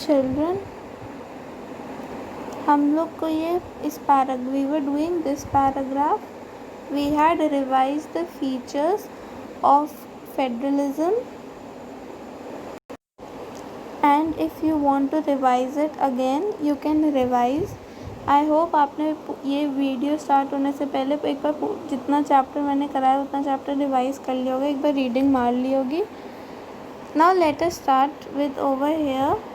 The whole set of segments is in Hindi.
चिल्ड्रन, हम लोग को ये इस we were doing this paragraph, we had revise the features of federalism, and if you want to revise it again you can revise. I hope आपने ये वीडियो स्टार्ट होने से पहले एक बार जितना चैप्टर मैंने कराया उतना चैप्टर रिवाइज कर लिया होगा, एक बार रीडिंग मार ली होगी। Now let us start with over here.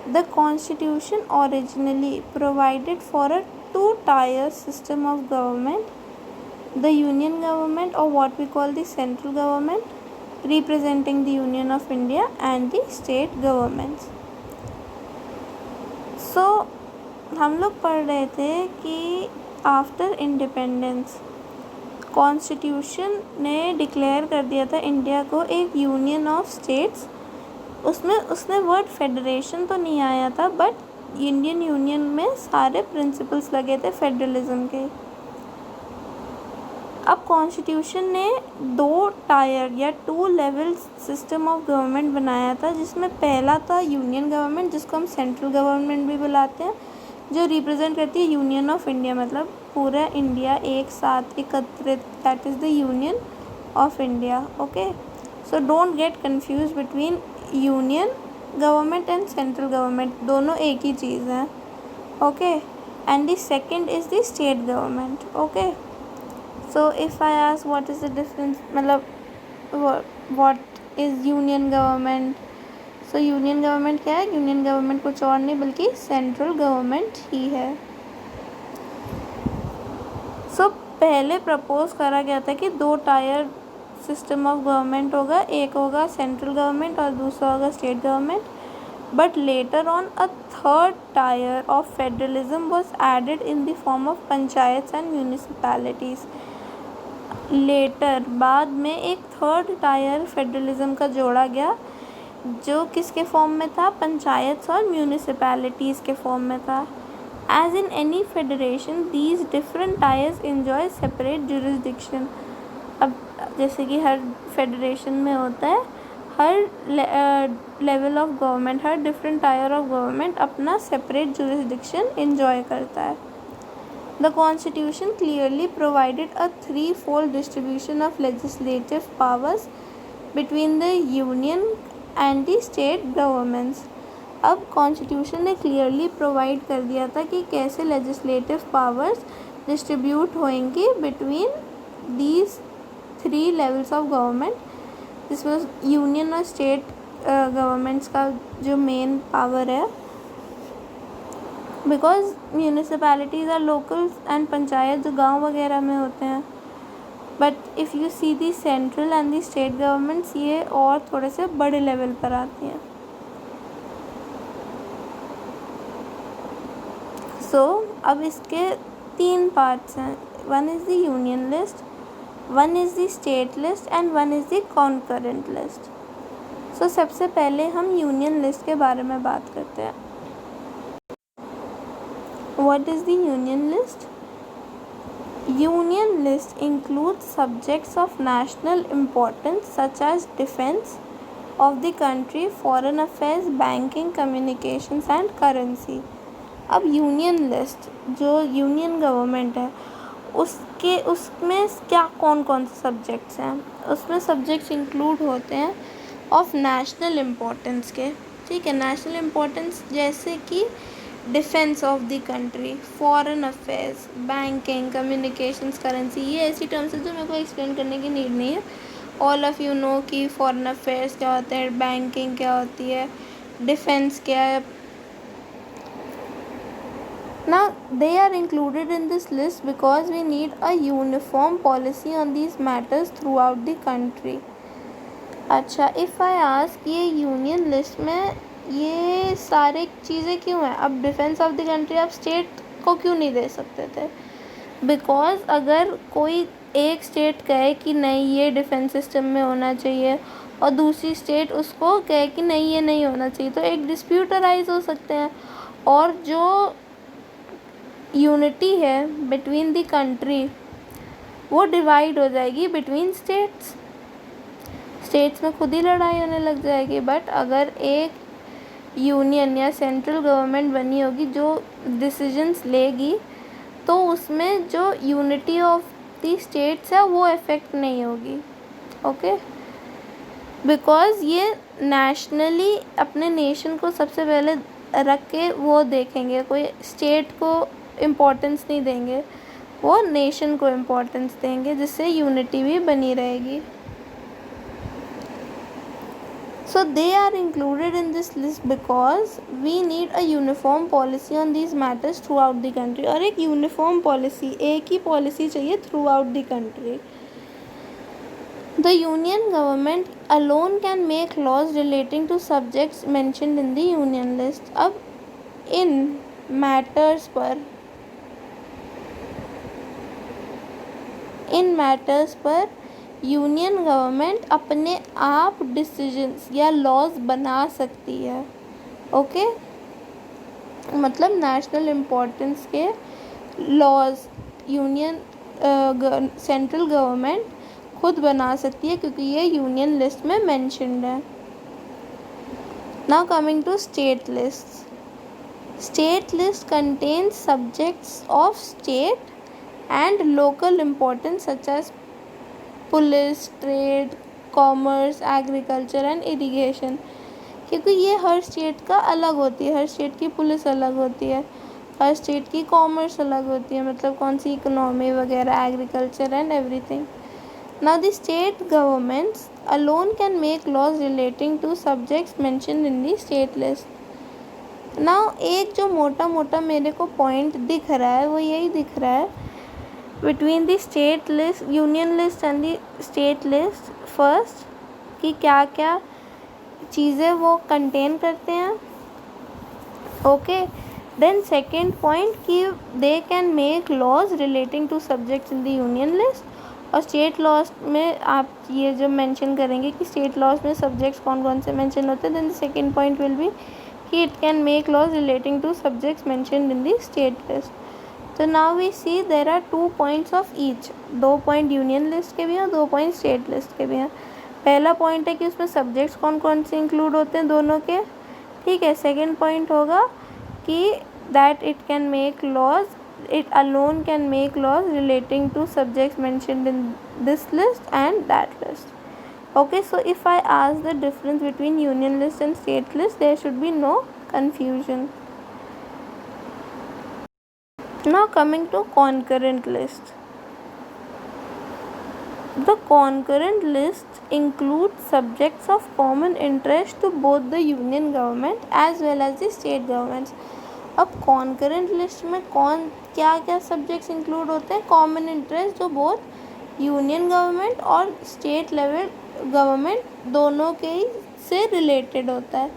The Constitution originally provided for a two-tier system of government, the Union government, or what we call the central government, representing the Union of India, and the state governments. So हम लोग पढ़ रहे थे कि आफ्टर इंडिपेंडेंस कॉन्स्टिट्यूशन ने डिक्लेयर कर दिया था इंडिया को एक यूनियन ऑफ स्टेट्स। उसमें वर्ड फेडरेशन तो नहीं आया था, बट इंडियन यूनियन में सारे प्रिंसिपल्स लगे थे फेडरलिज्म के। अब कॉन्स्टिट्यूशन ने 2 टायर या 2 लेवल सिस्टम ऑफ गवर्नमेंट बनाया था, जिसमें पहला था यूनियन गवर्नमेंट, जिसको हम सेंट्रल गवर्नमेंट भी बुलाते हैं, जो रिप्रेजेंट करती है यूनियन ऑफ इंडिया, मतलब पूरा इंडिया एक साथ एकत्रित, that is the union of India. Okay, so don't get confuse between union government and central government, दोनों एक ही चीज़ हैं। Okay, and the second is the state government. Okay, so if I ask what is the difference, मतलब what is union government, so union government क्या है? यूनियन गवर्नमेंट कुछ और नहीं बल्कि सेंट्रल गवर्नमेंट ही है। सो पहले प्रपोज करा गया था कि 2 टायर सिस्टम ऑफ गवर्नमेंट होगा, एक होगा सेंट्रल गवर्नमेंट और दूसरा होगा state government, but later on a third tier of federalism was added in the form of panchayats and municipalities. Later बाद में एक थर्ड टायर फेडरलिज्म का जोड़ा गया, जो किसके फॉर्म में था? पंचायत्स और म्यूनिसिपैलिटीज़ के फॉर्म में था। As in any federation these different tiers enjoy separate jurisdiction. अब जैसे कि हर फेडरेशन में होता है, हर लेवल ऑफ गवर्नमेंट, हर डिफरेंट टायर ऑफ गवर्नमेंट अपना सेपरेट जुरिस्डिक्शन एंजॉय करता है। The constitution clearly provided a 3-fold distribution of legislative powers between the union and the state governments. अब कॉन्स्टिट्यूशन ने क्लियरली प्रोवाइड कर दिया था कि कैसे लेजिस्लेटिव पावर्स डिस्ट्रीब्यूट होंगी between these 3 levels of government, जिसमें यूनियन और स्टेट गवर्नमेंट्स का जो मेन पावर है, because municipalities are local and panchayat जो गांव वगैरह में होते हैं, but if you see the central and the state governments, ये और थोड़े से बड़े लेवल पर आती हैं। सो अब इसके 3 पार्ट्स हैं, one is the union list, one is the state list and one is the concurrent list. So सबसे पहले हम यूनियन लिस्ट के बारे में बात करते हैं। What is the union list? Union list includes subjects of national importance such as defence of the country, foreign affairs, banking, communications and currency. अब यूनियन लिस्ट जो यूनियन गवर्नमेंट है उसमें क्या कौन कौन से सब्जेक्ट्स हैं? उसमें सब्जेक्ट्स इंक्लूड होते हैं ऑफ नेशनल इम्पोर्टेंस के, ठीक है, नेशनल इम्पोर्टेंस जैसे कि defence of the country, foreign affairs, banking, communications, currency. ये ऐसी टर्म्स है जो मेरे को एक्सप्लेन करने की नीड नहीं है, ऑल ऑफ यू नो कि फॉरेन अफेयर्स क्या होते हैं, बैंकिंग क्या होती है, डिफेंस क्या है। Now they are included in this list because we need a uniform policy on these matters throughout the country. अच्छा, if I ask ये यूनियन लिस्ट में ये सारे चीज़ें क्यों हैं? अब डिफेंस ऑफ द कंट्री आप स्टेट को क्यों नहीं दे सकते थे? बिकॉज अगर कोई एक स्टेट कहे कि नहीं ये डिफेंस सिस्टम में होना चाहिए और दूसरी स्टेट उसको कहे कि नहीं ये नहीं होना चाहिए, तो एक डिस्प्यूट अराइज हो सकते हैं, और जो यूनिटी है बिटवीन द कंट्री वो डिवाइड हो जाएगी बिटवीन स्टेट्स में खुद ही लड़ाई होने लग जाएगी। बट अगर एक यूनियन या सेंट्रल गवर्नमेंट बनी होगी जो डिसीजंस लेगी, तो उसमें जो यूनिटी ऑफ द स्टेट्स है वो इफ़ेक्ट नहीं होगी। ओके, बिकॉज़ ये नेशनली अपने नेशन को सबसे पहले रख के वो देखेंगे, कोई स्टेट को इम्पोर्टेंस नहीं देंगे, वो नेशन को इम्पोर्टेंस देंगे, जिससे यूनिटी भी बनी रहेगी। So they are included in this list because we need a uniform policy on these matters throughout the country। और एक यूनिफॉर्म पॉलिसी, एक ही पॉलिसी चाहिए throughout the country। The union government alone can make laws relating to subjects mentioned in the union list। अब इन matters पर यूनियन गवर्नमेंट अपने आप डिसीजंस या लॉज बना सकती है। ओके, मतलब नेशनल इम्पोर्टेंस के लॉज यूनियन सेंट्रल गवर्नमेंट खुद बना सकती है, क्योंकि ये यूनियन लिस्ट में मेंशन्ड है। Now coming to state list. State list contains subjects of state and local importance such as police, trade, commerce, agriculture and irrigation. क्योंकि ये हर स्टेट का अलग होती है, हर स्टेट की पुलिस अलग होती है, हर स्टेट की कॉमर्स अलग होती है, मतलब कौन सी इकोनॉमी वगैरह, agriculture and everything. Now the state governments alone can make laws relating to subjects mentioned in the state list. Now एक जो मोटा मोटा मेरे को पॉइंट दिख रहा है वो यही दिख रहा है between the state list, union list and the state list. First कि क्या क्या चीज़ें वो कंटेन करते हैं। ओके, देन सेकेंड पॉइंट कि they can make laws relating to subjects in the union list. और स्टेट लॉज में आप ये जो मेंशन करेंगे कि स्टेट लॉज में सब्जेक्ट्स कौन कौन से मेंशन होते हैं, then the second point will be कि it can make laws relating to subjects mentioned in the state list. तो now we see there are 2 points of each. 2 point union list के भी हैं, 2 पॉइंट स्टेट लिस्ट के भी हैं। पहला पॉइंट है कि उसमें सब्जेक्ट्स कौन कौन से इंक्लूड होते हैं दोनों के, ठीक है। सेकेंड पॉइंट होगा कि that it can make laws, it alone can make laws relating to subjects mentioned in this list and that list. Okay, so if I ask the difference between union list and state list, there should be no confusion। Now coming to concurrent list. The concurrent list includes subjects of common interest to both the union government as well as the state governments। अब concurrent list में कौन क्या क्या subjects include होते हैं? common interest जो both union government और state level government दोनों के ही से related होता है,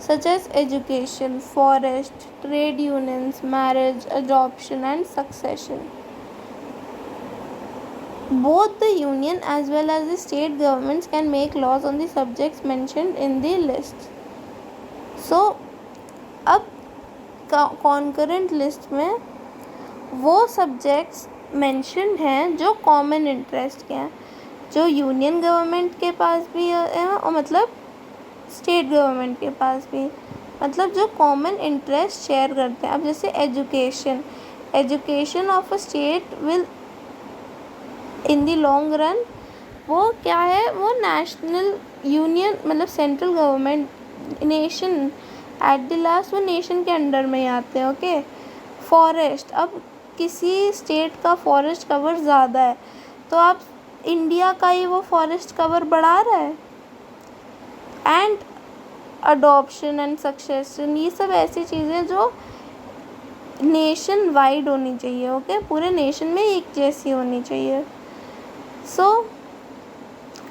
such as education, forest, trade unions, marriage, adoption and succession। Both the union as well as the state governments can make laws on the subjects mentioned in the list। So अब concurrent list में वो subjects mentioned हैं जो common interest के हैं, जो union government के पास भी है और मतलब स्टेट गवर्नमेंट के पास भी, मतलब जो कॉमन इंटरेस्ट शेयर करते हैं। अब जैसे education of a state will in the long run वो क्या है, वो नेशनल यूनियन मतलब central government nation at the last वो नेशन के अंडर में ही आते हैं। ओके, फॉरेस्ट, अब किसी स्टेट का फॉरेस्ट कवर ज़्यादा है तो आप इंडिया का ही वो फॉरेस्ट कवर बढ़ा रहा है। एंड अडॉप्शन एंड सक्सेशन, ये सब ऐसी चीज़ें जो नेशन वाइड होनी चाहिए। ओके, पूरे नेशन में एक जैसी होनी चाहिए।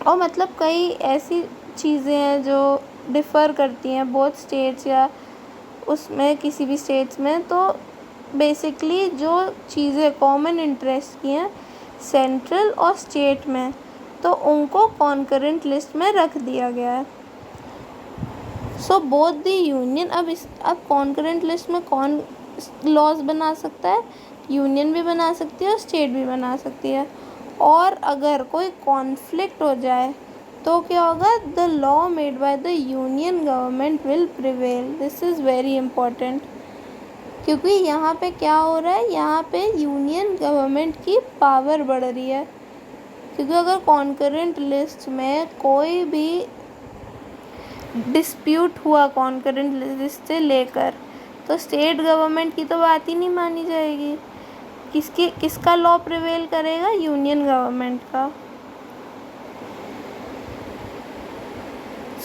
और मतलब कई ऐसी चीज़ें हैं जो डिफ़र करती हैं बोथ स्टेट्स या उसमें किसी भी स्टेट्स में। तो बेसिकली जो चीज़ें कॉमन इंटरेस्ट की हैं सेंट्रल और स्टेट में, तो उनको कॉन्करेंट लिस्ट में रख दिया गया है। सो बोथ द यूनियन, अब कॉन्करेंट लिस्ट में कौन लॉज बना सकता है? यूनियन भी बना सकती है और स्टेट भी बना सकती है। और अगर कोई कॉन्फ्लिक्ट हो जाए तो क्या होगा, the law made by the union government will prevail. This is very important, क्योंकि यहाँ पे क्या हो रहा है, यहाँ पे यूनियन गवर्नमेंट की पावर बढ़ रही है। क्योंकि अगर कॉन्करेंट लिस्ट में कोई भी डिस्प्यूट हुआ कॉन्करेंट लिस्ट से लेकर, तो स्टेट गवर्नमेंट की तो बात ही नहीं मानी जाएगी। किसका लॉ प्रिवेल करेगा, यूनियन गवर्नमेंट का।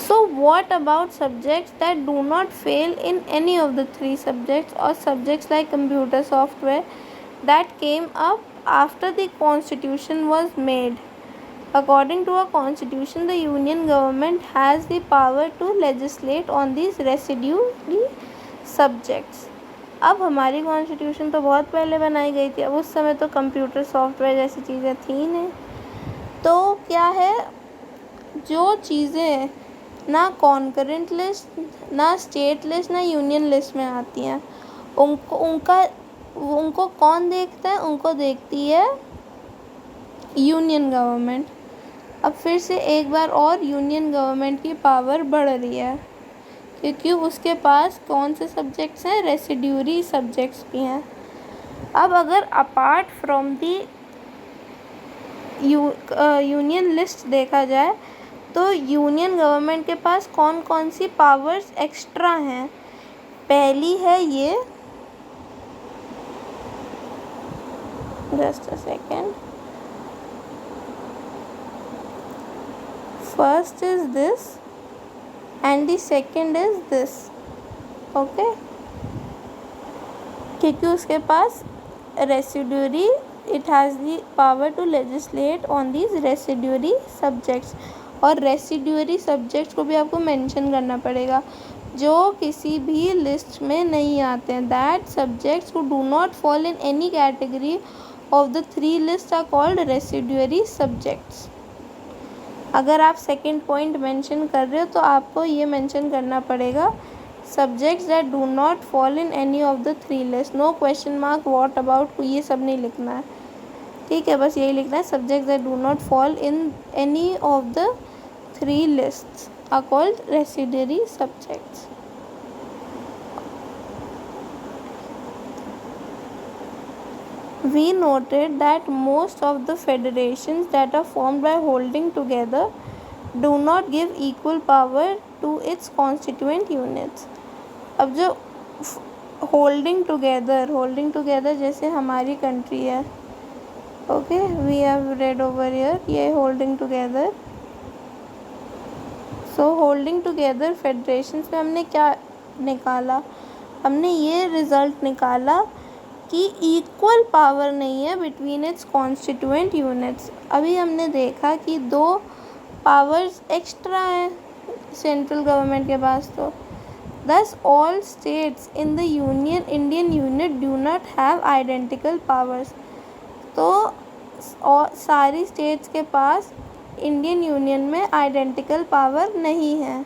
So what about subjects that do not fail in any of the three subjects, or subjects like computer software that came up after the constitution was made? According to our constitution, the union government has the power to legislate on these residuary subjects. अब हमारी कॉन्स्टिट्यूशन तो बहुत पहले बनाई गई थी, अब उस समय तो कंप्यूटर सॉफ्टवेयर जैसी चीज़ें थी नहीं। तो क्या है, जो चीज़ें ना कॉन्करेंट लिस्ट, ना स्टेट लिस्ट, ना यूनियन लिस्ट में आती हैं, उनको कौन देखता है, उनको देखती है यूनियन गवर्नमेंट। अब फिर से एक बार और यूनियन गवर्नमेंट की पावर बढ़ रही है, क्योंकि उसके पास कौन से सब्जेक्ट्स हैं, रेसिड्यूरी सब्जेक्ट्स भी हैं। अब अगर apart from the union list देखा जाए, तो यूनियन गवर्नमेंट के पास कौन कौन सी पावर्स एक्स्ट्रा हैं। पहली है ये, just a second, first is this and the second is this, okay. क्योंकि उसके पास residuary, it has the power to legislate on these residuary subjects. और रेसिड्यूरी सब्जेक्ट्स को भी आपको मेंशन करना पड़ेगा, जो किसी भी लिस्ट में नहीं आते हैं। That subjects who do not fall in any category of the three list are called residuary subjects. अगर आप सेकंड पॉइंट मेंशन कर रहे हो, तो आपको ये मेंशन करना पड़ेगा, subjects that do not fall in any of the three list. No question mark, what about, ये सब नहीं लिखना है, ठीक है। बस यही लिखना है, subjects that do not fall in any of the three lists are called residuary subjects. We noted that most of the federations that are formed by holding together do not give equal power to its constituent units. अब जो holding together जैसे हमारी कंट्री है, okay, we have read over here, ये holding together। सो होल्डिंग टुगेदर फेडरेशंस में हमने क्या निकाला, हमने ये रिज़ल्ट निकाला कि इक्वल पावर नहीं है बिटवीन इट्स कॉन्स्टिट्यूएंट यूनिट्स। अभी हमने देखा कि दो पावर्स एक्स्ट्रा हैं सेंट्रल गवर्नमेंट के पास, तो दस all states in the union Indian unit do not have identical powers. तो सारी स्टेट्स के पास इंडियन यूनियन में आइडेंटिकल पावर नहीं है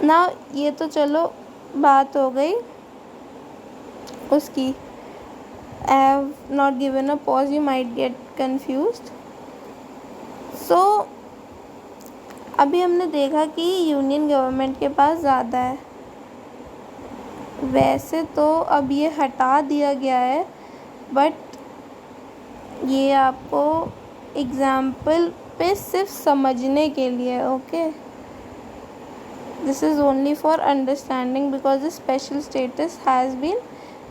ना। ये तो चलो बात हो गई उसकी। I have not given a pause, you might get confused. So अभी हमने देखा कि यूनियन गवर्नमेंट के पास ज़्यादा है। वैसे तो अब ये हटा दिया गया है, बट ये आपको एग्जाम्पल पे सिर्फ समझने के लिए, okay. This is only for understanding because the special status has been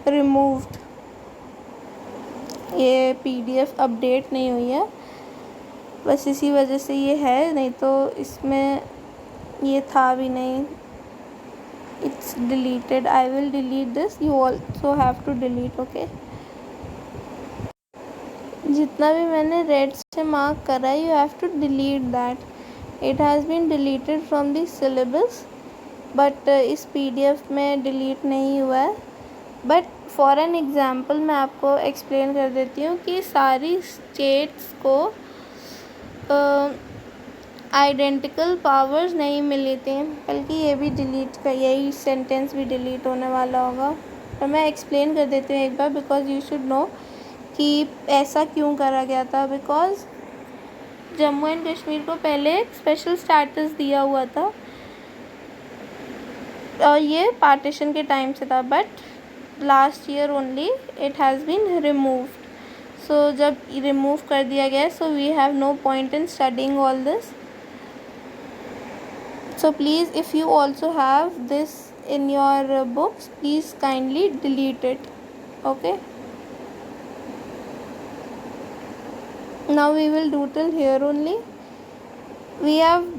removed. ये PDF अपडेट नहीं हुई है, बस इसी वजह से ये है, नहीं तो इसमें ये था भी नहीं। It's deleted, I will delete this, you also have to delete, okay. जितना भी मैंने रेड से मार्क करा है, you have to delete that. It has been deleted from the syllabus, but इस PDF में डिलीट नहीं हुआ है। बट फॉर एन एग्ज़ाम्पल मैं आपको एक्सप्लेन कर देती हूँ कि सारी स्टेट्स को आइडेंटिकल पावर्स नहीं मिली थी, बल्कि ये भी डिलीट का, यही सेंटेंस भी डिलीट होने वाला होगा। तो मैं एक्सप्लेन कर देती हूँ एक बार, बिकॉज यू शुड नो कि ऐसा क्यों करा गया था। बिकॉज जम्मू एंड कश्मीर को पहले एक स्पेशल स्टेटस दिया हुआ था और ये पार्टीशन के टाइम से था, but last year only it has been removed. So जब रिमूव कर दिया गया, so we have no point in studying all this. So please, if you also have this in your books, please kindly delete it. Okay, now we will do till here only. We have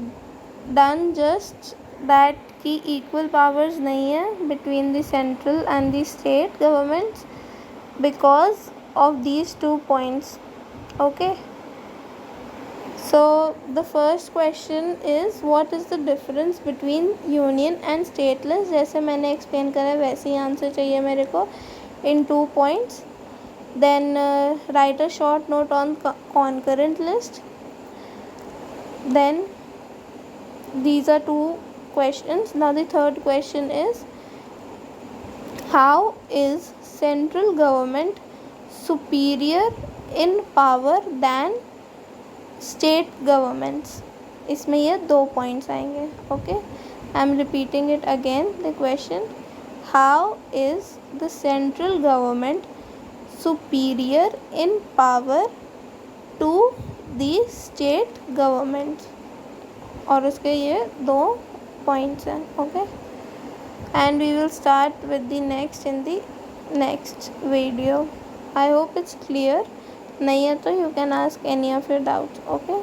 done just that कि equal powers नहीं है between the central and the state governments because of these 2 points. Okay, so the first question is what is the difference between union and stateless. जैसे मैंने explain करा वैसे ही आंसर चाहिए मेरे को in 2 points. Then write a short note on concurrent list. Then these are 2 questions. Now the third question is how is central government superior in power than state governments. इसमें ये 2 पॉइंट्स आएंगे. Okay, I am repeating it again. The question, how is the central government superior in power to the state governments. और उसके ये 2 पॉइंट्स हैं. Okay, and we will start with the next in the next video. I hope it's clear. नहीं है तो you can ask any of your doubts. Okay.